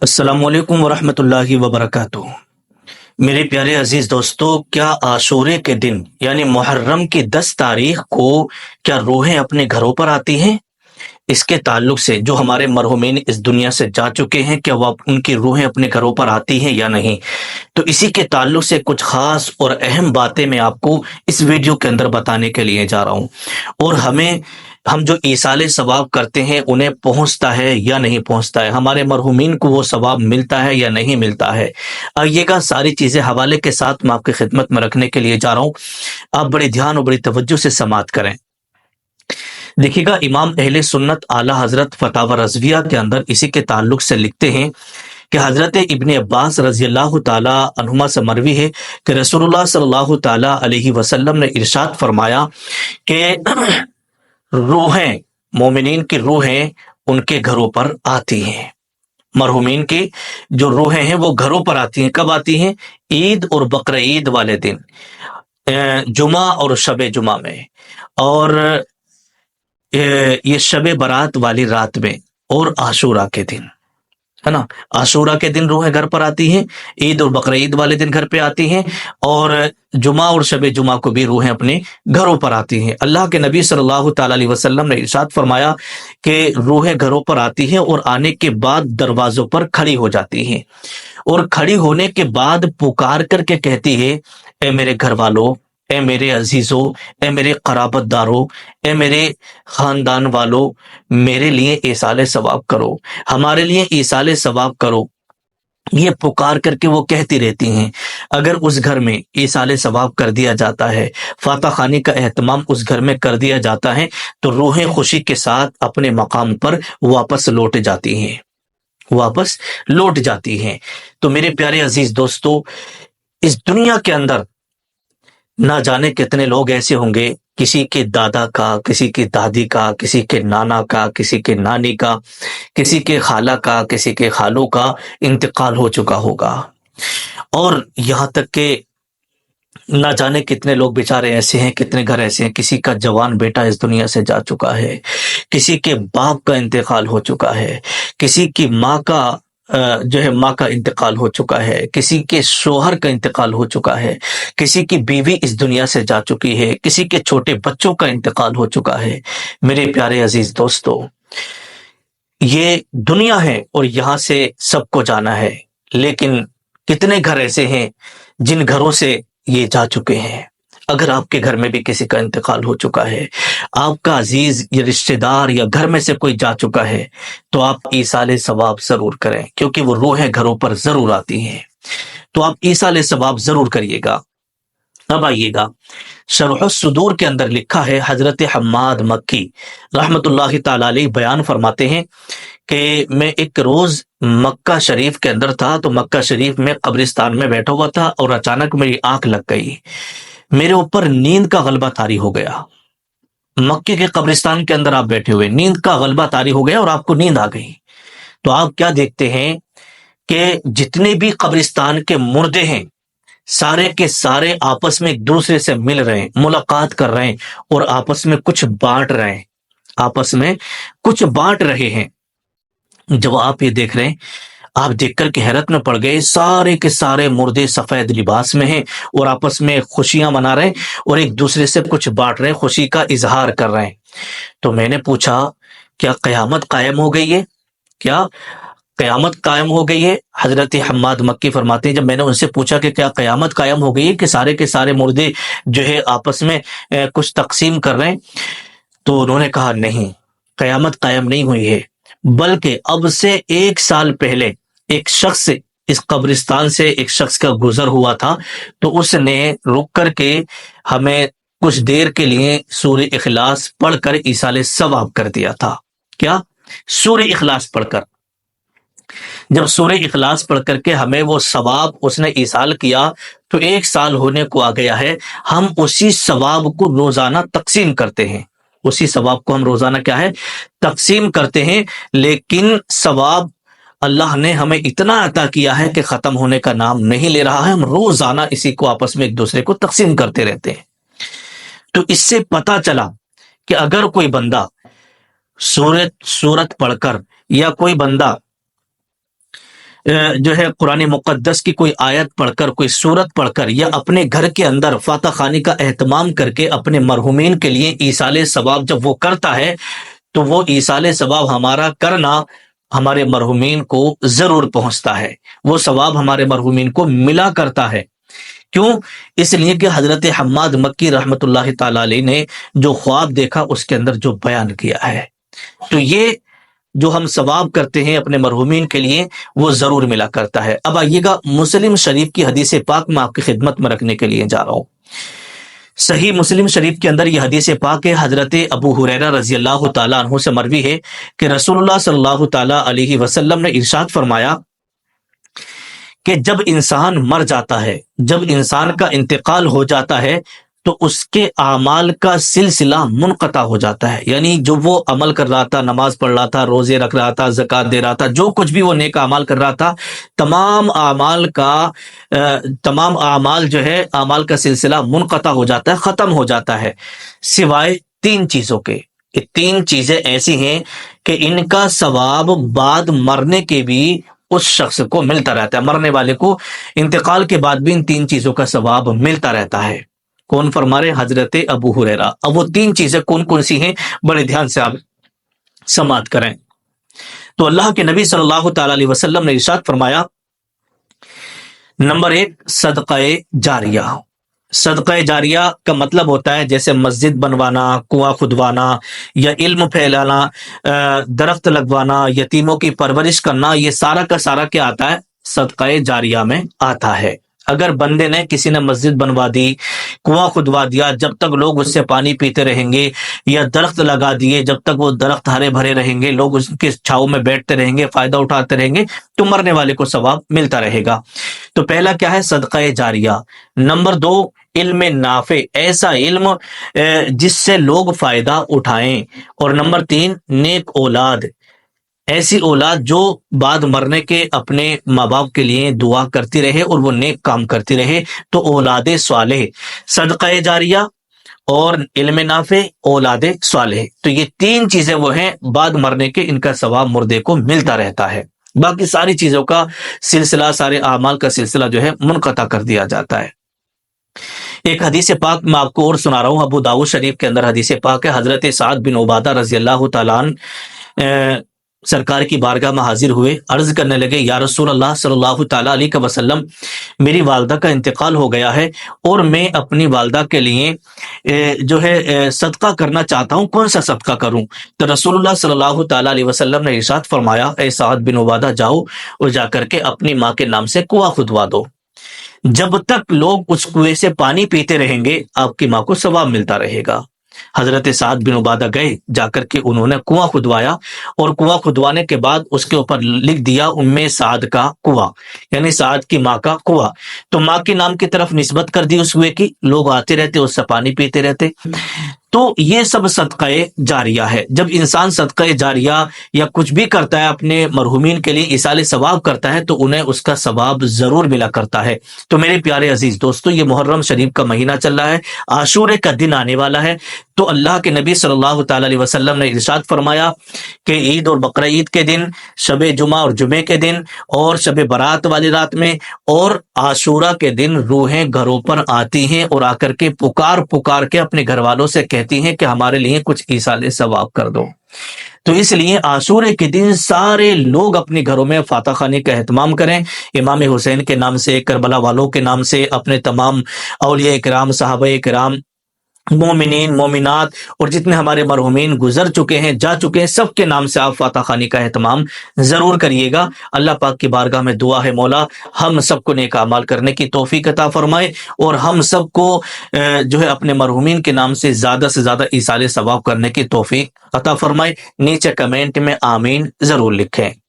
अस्सलाम वालेकुम वरहमतुल्लाहि वबरकातुहू। मेरे प्यारे अजीज दोस्तों, क्या आशूरे के दिन यानी मुहर्रम की 10 तारीख को क्या रूहें अपने घरों पर आती हैं? इसके ताल्लुक से जो हमारे मरहुमीन इस दुनिया से जा चुके हैं, क्या वो उनकी रूहें अपने घरों पर आती हैं या नहीं? तो इसी के ताल्लुक से कुछ खास और अहम बातें मैं आपको इस वीडियो के अंदर बताने के लिए जा रहा हूँ। और हम जो ईसाले सवाब करते हैं उन्हें पहुंचता है या नहीं पहुंचता है, हमारे मरहुमीन को वो सवाब मिलता है या नहीं मिलता है। आइएगा, सारी चीजें हवाले के साथ मैं आपकी खिदमत में रखने के लिए जा रहा हूँ। आप बड़े ध्यान और बड़ी तवज्जो से समाअत करें। देखिएगा, इमाम अहले सुन्नत आला हजरत फतावा रज़विया के अंदर इसी के ताल्लुक से लिखते हैं कि हजरत इब्ने अब्बास रजी अल्लाह ताला अन्हुमा से मरवी है कि रसूलुल्लाह सल्लल्लाहु ताला अलैहि वसल्लम ने इरशाद फरमाया कि रूहें, मोमिनीन की रूहें उनके घरों पर आती हैं। मरहुमीन की जो रूहें हैं वो घरों पर आती हैं। कब आती हैं? ईद और बकर ईद वाले दिन, जुमा और शब जुमा में, और ये शब बारात वाली रात में, और आशूरा के दिन, है ना। आशूरा के दिन रूहें घर पर आती हैं, ईद और बकर ईद वाले दिन घर पे आती हैं, और जुमा और शब जुमा को भी रूहें अपने घरों पर आती हैं। अल्लाह के नबी सल्लल्लाहु ताला अलैहि वसल्लम ने इरशाद फरमाया कि रूहें घरों पर आती हैं और आने के बाद दरवाजों पर खड़ी हो जाती हैं, और खड़ी होने के बाद पुकार करके कहती है, ए मेरे घर वालों, ए मेरे अजीजों, ए मेरे कराबतदारों, ए मेरे खानदान वालों, मेरे लिए ईसाले सवाब करो, हमारे लिए ईसाले सवाब करो। ये पुकार करके वो कहती रहती हैं। अगर उस घर में ईसाले सवाब कर दिया जाता है, फातह खानी का एहतमाम उस घर में कर दिया जाता है, तो रूहें खुशी के साथ अपने मकाम पर वापस लौट जाती हैं, वापस लौट जाती हैं। तो मेरे प्यारे अजीज दोस्तों, इस दुनिया के अंदर ना जाने कितने लोग ऐसे होंगे, किसी के दादा का, किसी की दादी का, किसी के नाना का, किसी के नानी का, किसी के खाला का, किसी के खालों का इंतकाल हो चुका होगा। और यहाँ तक के ना जाने कितने लोग बेचारे ऐसे हैं, कितने घर ऐसे हैं, किसी का जवान बेटा इस दुनिया से जा चुका है, किसी के बाप का इंतकाल हो चुका है, किसी की माँ का जो है माँ का इंतकाल हो चुका है, किसी के शोहर का इंतकाल हो चुका है, किसी की बीवी इस दुनिया से जा चुकी है, किसी के छोटे बच्चों का इंतकाल हो चुका है। मेरे प्यारे अजीज दोस्तों, ये दुनिया है और यहाँ से सबको जाना है, लेकिन कितने घर ऐसे हैं जिन घरों से ये जा चुके हैं। अगर आपके घर में भी किसी का इंतकाल हो चुका है, आपका अजीज या रिश्तेदार या घर में से कोई जा चुका है, तो आप ईसाले सवाब जरूर करें, क्योंकि वो रूहें घरों पर जरूर आती हैं। तो आप ईसाले सवाब जरूर करिएगा। अब आइएगा, शरह सुदूर के अंदर लिखा है, हजरत हम्माद मक्की रहमतुल्लाहि ताला अलैह बयान फरमाते हैं कि मैं एक रोज मक्का शरीफ के अंदर था, तो मक्का शरीफ में कब्रिस्तान में बैठा हुआ था और अचानक मेरी आंख लग गई, मेरे ऊपर नींद का गलबा तारी हो गया। मक्के के कब्रिस्तान के अंदर आप बैठे हुए, नींद का गलबा तारी हो गया और आपको नींद आ गई। तो आप क्या देखते हैं कि जितने भी कब्रिस्तान के मुर्दे हैं, सारे के सारे आपस में एक दूसरे से मिल रहे हैं, मुलाकात कर रहे हैं और आपस में कुछ बांट रहे हैं, आपस में कुछ बांट रहे हैं। जब आप ये देख रहे हैं, आप देखकर के हैरत में पड़ गए, सारे के सारे मुर्दे सफेद लिबास में हैं और आपस में खुशियां मना रहे हैं और एक दूसरे से कुछ बांट रहे हैं, खुशी का इजहार कर रहे हैं। तो मैंने पूछा, क्या कयामत कायम हो गई है? क्या कयामत कायम हो गई है? हजरत हम्माद मक्की फरमाते हैं, जब मैंने उनसे पूछा कि क्या कयामत कायम हो गई है कि सारे के सारे मुर्दे जो है आपस में कुछ तकसीम कर रहे हैं, तो उन्होंने कहा, नहीं, कयामत कायम नहीं हुई है, बल्कि अब से 1 साल पहले एक शख्स इस कब्रिस्तान से एक शख्स का गुजर हुआ था, तो उसने रुक करके हमें कुछ देर के लिए सूरह इखलास पढ़कर ईसाले सवाब कर दिया था। क्या? सूरह इखलास पढ़कर। जब सूरह इखलास पढ़ करके हमें वो सवाब उसने ईसाल किया, तो 1 साल होने को आ गया है। हम उसी सवाब को रोजाना तकसीम करते हैं, उसी सवाब को हम रोजाना क्या है, तकसीम करते हैं। लेकिन सवाब अल्लाह ने हमें इतना अता किया है कि खत्म होने का नाम नहीं ले रहा है। हम रोजाना इसी को आपस में एक दूसरे को तकसीम करते रहते हैं। तो इससे पता चला कि अगर कोई बंदा सूरत पढ़कर या कोई बंदा جو ہے قرآن مقدس کی کوئی آیت پڑھ کر، کوئی سورت پڑھ کر، یا اپنے گھر کے اندر فاتح خوانی کا اہتمام کر کے اپنے مرحومین کے لیے ایصال ثواب جب وہ کرتا ہے، تو وہ ایصال ثواب ہمارا کرنا ہمارے مرحومین کو ضرور پہنچتا ہے، وہ ثواب ہمارے مرحومین کو ملا کرتا ہے۔ کیوں؟ اس لیے کہ حضرت حماد مکی رحمۃ اللہ تعالی علیہ نے جو خواب دیکھا اس کے اندر جو بیان کیا ہے، تو یہ جو ہم ثواب کرتے ہیں اپنے مرحومین کے لیے وہ ضرور ملا کرتا ہے۔ اب آئیے گا مسلم شریف کی حدیث پاک میں آپ کی خدمت میں رکھنے کے لیے جا رہا ہوں۔ صحیح مسلم شریف کے اندر یہ حدیث پاک ہے، حضرت ابو ہریرہ رضی اللہ تعالیٰ عنہ سے مروی ہے کہ رسول اللہ صلی اللہ تعالیٰ علیہ وسلم نے ارشاد فرمایا کہ جب انسان مر جاتا ہے، جب انسان کا انتقال ہو جاتا ہے، تو اس کے اعمال کا سلسلہ منقطع ہو جاتا ہے، یعنی جو وہ عمل کر رہا تھا، نماز پڑھ رہا تھا، روزے رکھ رہا تھا، زکوٰۃ دے رہا تھا، جو کچھ بھی وہ نیک اعمال کر رہا تھا، تمام اعمال جو ہے، اعمال کا سلسلہ منقطع ہو جاتا ہے، ختم ہو جاتا ہے، سوائے تین چیزوں کے۔ یہ تین چیزیں ایسی ہیں کہ ان کا ثواب بعد مرنے کے بھی اس شخص کو ملتا رہتا ہے، مرنے والے کو انتقال کے بعد بھی ان تین چیزوں کا ثواب ملتا رہتا ہے۔ کون فرما رہے؟ حضرت ابو ہریرہ۔ اب وہ تین چیزیں کون کون سی ہیں، بڑے دھیان سے آپ سماعت کریں۔ تو اللہ کے نبی صلی اللہ تعالی علیہ وسلم نے ارشاد فرمایا، نمبر 1 صدقہ جاریہ۔ صدقہ جاریہ کا مطلب ہوتا ہے جیسے مسجد بنوانا، کنواں کھدوانا، یا علم پھیلانا، درخت لگوانا، یتیموں کی پرورش کرنا، یہ سارا کا سارا کیا آتا ہے؟ صدقہ جاریہ میں آتا ہے۔ اگر بندے نے، کسی نے مسجد بنوا دی، کنواں کھدوا دیا، جب تک لوگ اس سے پانی پیتے رہیں گے، یا درخت لگا دیے، جب تک وہ درخت ہرے بھرے رہیں گے، لوگ اس کے چھاؤں میں بیٹھتے رہیں گے، فائدہ اٹھاتے رہیں گے، تو مرنے والے کو ثواب ملتا رہے گا۔ تو پہلا کیا ہے؟ صدقہ جاریہ۔ نمبر 2 علم نافع، ایسا علم جس سے لوگ فائدہ اٹھائیں۔ اور نمبر 3 نیک اولاد، ایسی اولاد جو بعد مرنے کے اپنے ماں باپ کے لیے دعا کرتی رہے اور وہ نیک کام کرتی رہے، تو اولاد صالح، صدقہ جاریہ اور علم نافع، اولاد صالح، تو یہ تین چیزیں وہ ہیں بعد مرنے کے ان کا ثواب مردے کو ملتا رہتا ہے۔ باقی ساری چیزوں کا سلسلہ، سارے اعمال کا سلسلہ جو ہے منقطع کر دیا جاتا ہے۔ ایک حدیث پاک میں آپ کو اور سنا رہا ہوں، ابو داؤد شریف کے اندر حدیث پاک ہے، حضرت سعد بن عبادہ رضی اللہ تعالیٰ عنہ سرکار کی بارگاہ میں حاضر ہوئے، عرض کرنے لگے، یا رسول اللہ صلی اللہ تعالیٰ علیہ وسلم، میری والدہ کا انتقال ہو گیا ہے اور میں اپنی والدہ کے لیے جو ہے صدقہ کرنا چاہتا ہوں، کون سا صدقہ کروں؟ تو رسول اللہ صلی اللہ تعالیٰ علیہ وسلم نے ارشاد فرمایا، اے سعد بن عبادہ، جاؤ اور جا کر کے اپنی ماں کے نام سے کنواں کھدوا دو، جب تک لوگ اس کنویں سے پانی پیتے رہیں گے آپ کی ماں کو ثواب ملتا رہے گا۔ حضرت سعد بن عبادہ گئے، جا کر کے انہوں نے کنواں کھدوایا، اور کنواں کھدوانے کے بعد اس کے اوپر لکھ دیا ام سعد کا کنواں، یعنی سعد کی ماں کا کنواں۔ تو ماں کے نام کی طرف نسبت کر دی اس کنویں کی، لوگ آتے رہتے اس سے پانی پیتے رہتے۔ تو یہ سب صدقہ جاریہ ہے۔ جب انسان صدقہ جاریہ یا کچھ بھی کرتا ہے اپنے مرحومین کے لیے، ایصال ثواب کرتا ہے، تو انہیں اس کا ثواب ضرور ملا کرتا ہے۔ تو میرے پیارے عزیز دوستو، یہ محرم شریف کا مہینہ چل رہا ہے، عاشورے کا دن آنے والا ہے، تو اللہ کے نبی صلی اللہ تعالی علیہ وسلم نے ارشاد فرمایا کہ عید اور بقرہ عید کے دن، شب جمعہ اور جمعے کے دن، اور شب برات والی رات میں، اور عاشورہ کے دن روحیں گھروں پر آتی ہیں اور آ کر کے پکار کے اپنے گھر والوں سے کہتی ہیں کہ ہمارے لیے کچھ ایصال ثواب کر دو۔ تو اس لیے عاشورے کے دن سارے لوگ اپنے گھروں میں فاتح خوانی کا اہتمام کریں، امام حسین کے نام سے، کربلا والوں کے نام سے، اپنے تمام اولیاء کرام، صحابہ کرام، مومنین، مومنات، اور جتنے ہمارے مرحومین گزر چکے ہیں، جا چکے ہیں، سب کے نام سے آپ فاتح خوانی کا اہتمام ضرور کریے گا۔ اللہ پاک کی بارگاہ میں دعا ہے، مولا ہم سب کو نیک اعمال کرنے کی توفیق عطا فرمائے، اور ہم سب کو جو ہے اپنے مرحومین کے نام سے زیادہ ایصال ثواب کرنے کی توفیق عطا فرمائے۔ نیچے کمنٹ میں آمین ضرور لکھیں۔